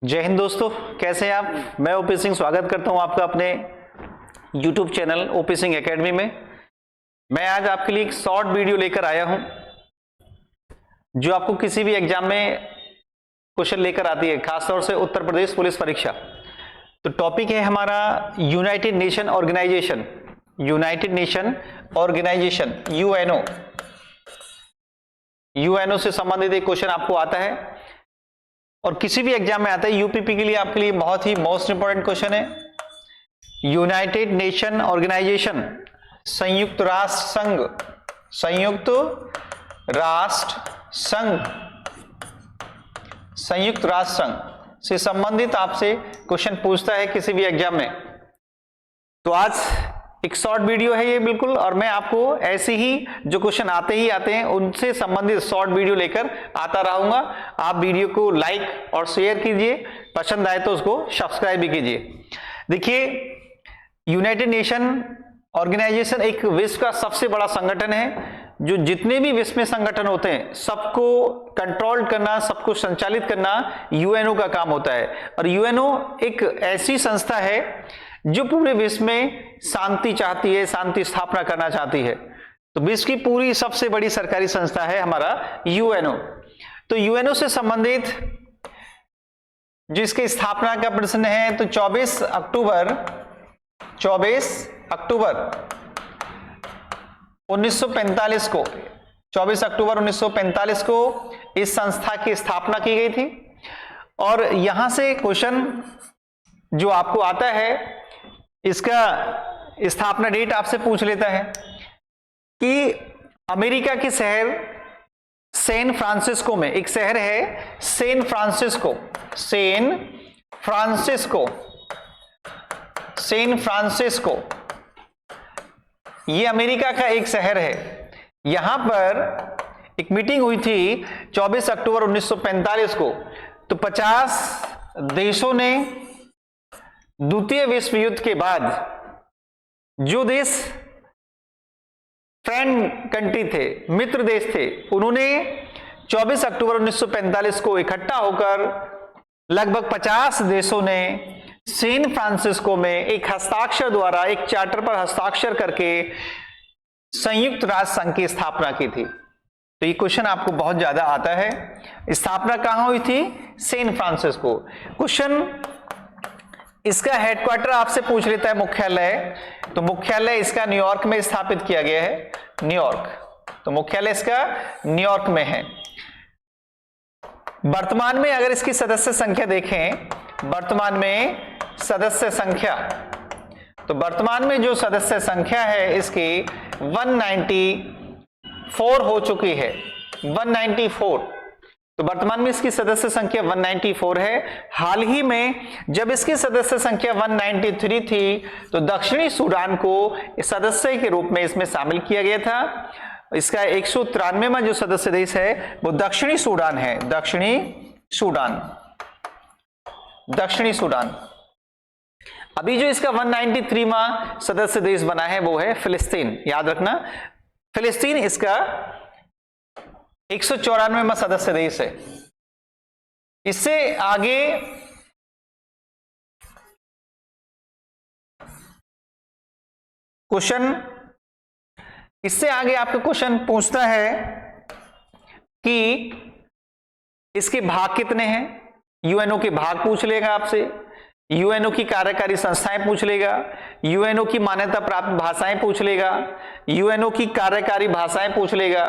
जय हिंद दोस्तों, कैसे हैं आप। मैं ओपी सिंह स्वागत करता हूं आपका अपने YouTube channel OP Singh academy में। मैं आज आपके लिए एक शॉर्ट वीडियो लेकर आया हूं जो आपको किसी भी एग्जाम में क्वेश्चन लेकर आती है, खासतौर से उत्तर प्रदेश पुलिस परीक्षा। तो टॉपिक है हमारा United Nation Organization. United Nation Organization UNO से संबंधित एक क्वेश्चन आपको आता है और किसी भी एग्जाम में आता है। यूपीपी के लिए आपके लिए बहुत ही मोस्ट इंपॉर्टेंट क्वेश्चन है। यूनाइटेड नेशन ऑर्गेनाइजेशन, संयुक्त राष्ट्र संघ, संयुक्त राष्ट्र संघ से संबंधित आपसे क्वेश्चन पूछता है किसी भी एग्जाम में। तो आज एक शॉर्ट वीडियो है ये बिल्कुल, और मैं आपको ऐसे ही जो क्वेश्चन आते हैं उनसे संबंधित शॉर्ट वीडियो लेकर आता रहूंगा। आप वीडियो को लाइक और शेयर कीजिए, पसंद आए तो उसको सब्सक्राइब भी कीजिए। देखिए, यूनाइटेड नेशन ऑर्गेनाइजेशन एक विश्व का सबसे बड़ा संगठन है जो जितने भी विश्व में संगठन होते हैं सबको कंट्रोल करना, सबको संचालित करना यूएनओ का काम होता है। और यूएनओ एक ऐसी संस्था है जो पूरे विश्व में शांति चाहती है, शांति स्थापना करना चाहती है। तो विश्व की पूरी सबसे बड़ी सरकारी संस्था है हमारा यूएनओ। तो यूएनओ से संबंधित जिसकी स्थापना का प्रश्न है तो 24 अक्टूबर 1945 को 24 अक्टूबर 1945 को इस संस्था की स्थापना की गई थी। और यहां से क्वेश्चन जो आपको आता है, इसका स्थापना डेट आपसे पूछ लेता है कि अमेरिका के शहर सैन फ्रांसिस्को में एक शहर है सैन फ्रांसिस्को, ये अमेरिका का एक शहर है। यहां पर एक मीटिंग हुई थी 24 अक्टूबर 1945 को। तो 50 देशों ने द्वितीय विश्व युद्ध के बाद जो देश फ्रेंड कंट्री थे, मित्र देश थे, उन्होंने 24 अक्टूबर 1945 को इकट्ठा होकर लगभग 50 देशों ने सैन फ्रांसिस्को में एक हस्ताक्षर द्वारा एक चार्टर पर हस्ताक्षर करके संयुक्त राष्ट्र संघ की स्थापना की थी। तो ये क्वेश्चन आपको बहुत ज्यादा आता है। स्थापना कहां हुई थी? San Francisco. क्वेश्चन इसका हेडक्वार्टर आपसे पूछ लेता है, मुख्यालय। तो मुख्यालय इसका न्यूयॉर्क में स्थापित किया गया है, न्यूयॉर्क। तो मुख्यालय इसका न्यूयॉर्क में है। वर्तमान में अगर इसकी सदस्य संख्या देखें, वर्तमान में सदस्य संख्या, तो वर्तमान में जो सदस्य संख्या है इसकी 194 हो चुकी है, 194। तो वर्तमान में इसकी सदस्य संख्या 194 है। हाल ही में जब इसकी सदस्य संख्या 193 थी तो दक्षिणी सूडान को सदस्य के रूप में इसमें शामिल किया गया था। इसका 193वां जो सदस्य देश है वो दक्षिणी सूडान है, दक्षिणी सूडान। अभी जो इसका 193वां सदस्य देश बना है वो है फिलिस्तीन। याद रखना, फिलिस्तीन इसका 194वां सदस्य देश है। इससे आगे आपका क्वेश्चन पूछता है कि इसके भाग कितने हैं। यूएनओ के भाग पूछ लेगा आपसे, यूएनओ की कार्यकारी संस्थाएं पूछ लेगा, यूएनओ की मान्यता प्राप्त भाषाएं पूछ लेगा, यूएनओ की कार्यकारी भाषाएं पूछ लेगा,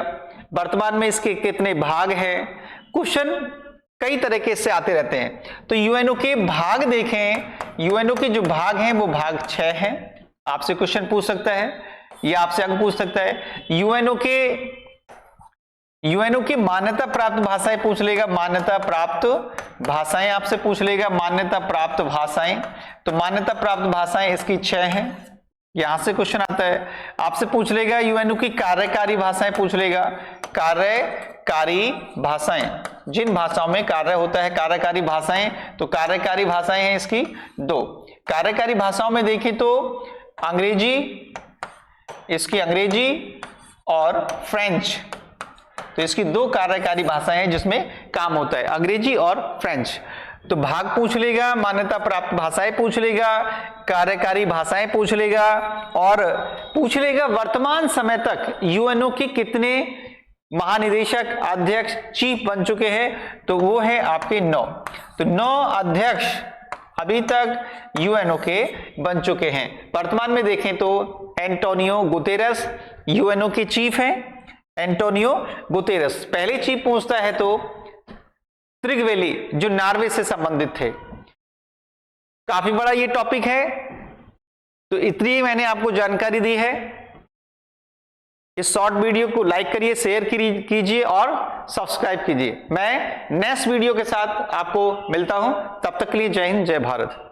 वर्तमान में इसके कितने भाग हैं। क्वेश्चन कई तरीके से आते रहते हैं। तो यूएनओ के भाग देखें, यूएनओ के जो भाग हैं वो भाग 6 हैं। आपसे क्वेश्चन पूछ सकता है या आपसे आगे पूछ सकता है। यूएनओ की मान्यता प्राप्त भाषाएं पूछ लेगा, मान्यता प्राप्त भाषाएं आपसे पूछ लेगा, मान्यता प्राप्त भाषाएं। तो मान्यता प्राप्त भाषाएं इसकी 6 हैं। यहां से क्वेश्चन आता है, आपसे पूछ लेगा यूएनओ की कार्यकारी भाषाएं पूछ लेगा। कार्यकारी भाषाएं, जिन भाषाओं में कार्य होता है, कार्यकारी भाषाएं। तो कार्यकारी भाषाएं हैं इसकी 2। कार्यकारी भाषाओं में देखें तो अंग्रेजी, इसकी अंग्रेजी और फ्रेंच। तो इसकी 2 कार्यकारी भाषाएं हैं जिसमें काम होता है, अंग्रेजी और फ्रेंच। तो भाग पूछ लेगा, मान्यता प्राप्त भाषाएं पूछ लेगा, कार्यकारी भाषाएं पूछ लेगा, और पूछ लेगा वर्तमान समय तक यूएनओ के कितने महानिदेशक, अध्यक्ष, चीफ बन चुके हैं, तो वो है आपके 9। तो 9 अध्यक्ष अभी तक यूएनओ के बन चुके हैं। वर्तमान में देखें तो एंटोनियो गुतेरस यूएनओ के चीफ हैं। एंटोनियो गुतेरस पहले चीफ पूछता है तो त्रिगवेली जो नॉर्वे से संबंधित थे। काफी बड़ा ये टॉपिक है, तो इतनी मैंने आपको जानकारी दी है। इस शॉर्ट वीडियो को लाइक करिए, शेयर कीजिए और सब्सक्राइब कीजिए। मैं नेक्स्ट वीडियो के साथ आपको मिलता हूं, तब तक के लिए जय हिंद, जय भारत।